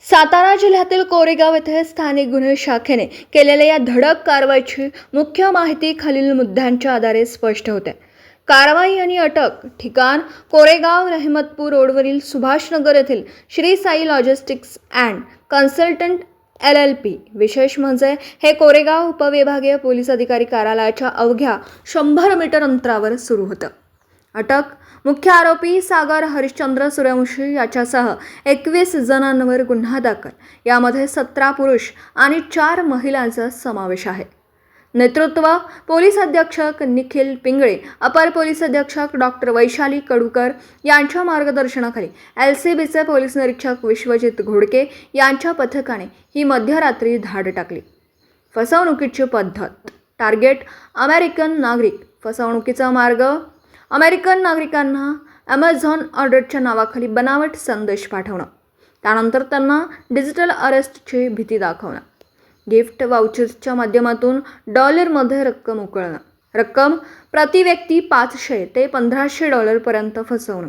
सातारा जिल्ह्यातील कोरेगाव येथे स्थानिक गुन्हे शाखेने केलेल्या या धडक कारवाईची मुख्य माहिती खालील मुद्द्यांच्या आधारे स्पष्ट होते. कारवाई आणि अटक ठिकाण कोरेगाव रहमतपूर रोडवरील सुभाषनगर येथील Shri Sai logistics and consultant LLP. विशेष म्हणजे हे कोरेगाव उपविभागीय पोलीस अधिकारी कार्यालयाच्या अवघ्या 100 मीटर अंतरावर सुरू होतं. अटक मुख्य आरोपी सागर हरिश्चंद्र सूर्यवंशी याच्यासह 21 जणांवर गुन्हा दाखल. यामध्ये 17 पुरुष आणि 4 महिलांचा समावेश आहे. नेतृत्व पोलीस अधीक्षक निखिल पिंगळे, अपर पोलीस अधीक्षक डॉक्टर वैशाली कडूकर यांच्या मार्गदर्शनाखाली LCBचे पोलीस निरीक्षक विश्वजित घोडके यांच्या पथकाने ही मध्यरात्री धाड टाकली. फसवणुकीची पद्धत. टार्गेट अमेरिकन नागरिक. फसवणुकीचा मार्ग अमेरिकन नागरिकांना ॲमेझॉन ऑर्डरच्या नावाखाली बनावट संदेश पाठवणं, त्यानंतर त्यांना डिजिटल अरेस्टची भीती दाखवणं, गिफ्ट वाउचर्सच्या माध्यमातून डॉलरमध्ये रक्कम उकळणं, रक्कम प्रति व्यक्ती $500 ते $1500 पर्यंत फसवणं,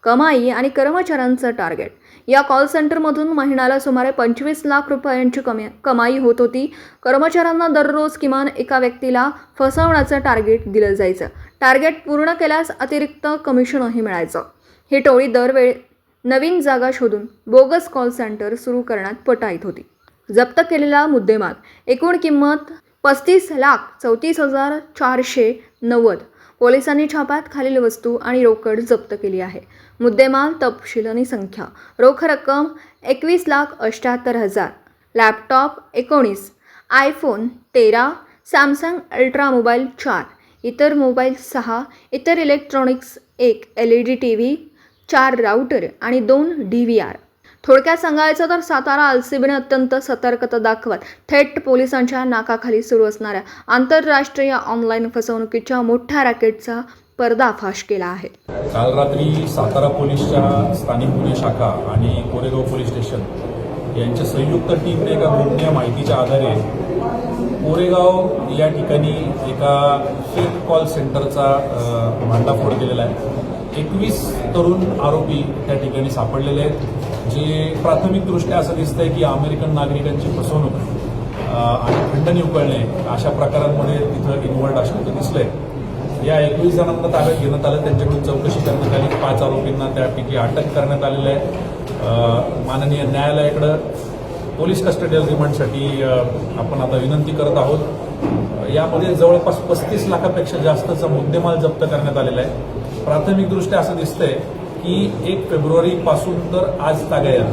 कमाई आणि कर्मचाऱ्यांचं टार्गेट. या कॉल सेंटरमधून महिन्याला सुमारे 25 लाख रुपयांची कमाई होत होती. कर्मचाऱ्यांना दररोज किमान एका व्यक्तीला फसवण्याचं टार्गेट दिलं जायचं. टार्गेट पूर्ण केल्यास अतिरिक्त कमिशनही मिळायचं. ही टोळी दरवेळी नवीन जागा शोधून बोगस कॉल सेंटर सुरू करण्यात पटाईत होती. जप्त केलेला मुद्देमाल एकूण किंमत 35,34,490. पोलिसांनी छाप्यात खालील वस्तू आणि रोकड जप्त केली आहे. मुद्देमाल तपशील आणि संख्या. रोख रक्कम 21,78,000, laptop 19, iPhone 13, Samsung ultra mobile 4, इतर मोबाईल 6, इतर इलेक्ट्रॉनिक्स 1 LED TV, 4 राउटर आणि 2 DVR. थोडक्यात सांगायचं तर सातारा LCBने अत्यंत सतर्कता दाखवत थेट पोलिसांच्या नाकाखाली सुरू असणाऱ्या आंतरराष्ट्रीय ऑनलाईन फसवणुकीच्या मोठ्या रॅकेटचा पर्दाफाश केला आहे. काल रात्री सातारा पोलीसच्या स्थानिक गुन्हे शाखा आणि कोरेगाव पोलीस स्टेशन यांच्या संयुक्त टीमने एका गोपनीय माहितीच्या आधारे कोरेगाव या ठिकाणी एका फेक कॉल सेंटरचा भांडाफोड केलेला आहे. 21 तरुण आरोपी त्या ठिकाणी सापडलेले आहेत, जे प्राथमिकदृष्ट्या असं दिसतंय की अमेरिकन नागरिकांची फसवणूक आणि खंडणी उकळणे अशा प्रकारांमध्ये तिथं इन्व्हॉल्ड असल्याचं दिसलंय. या 21 जणांना ताब्यात घेण्यात आलं. त्यांच्याकडून चौकशी करण्यात आली. 5 आरोपींना त्यापैकी अटक करण्यात आलेलं आहे. माननीय न्यायालयाकडं पोलीस कस्टडियल रिमांडसाठी आपण आता विनंती करत आहोत. यामध्ये जवळपास 35 लाखापेक्षा जास्तचा मुद्देमाल जप्त करण्यात आलेला आहे. प्राथमिकदृष्ट्या असं दिसतंय की 1 फेब्रुवारीपासून तर आज तागायत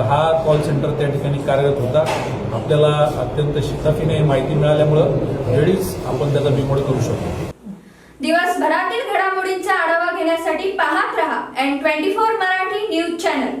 हा कॉल सेंटर त्या ठिकाणी कार्यरत होता. आपल्याला अत्यंत शिताफीने माहिती मिळाल्यामुळं वेळीच आपण त्याचा बिमोड करू शकतो. दिवसभरातील घडामोडींचा आढावा घेण्यासाठी पाहत रहा N24 मराठी न्यूज चॅनल.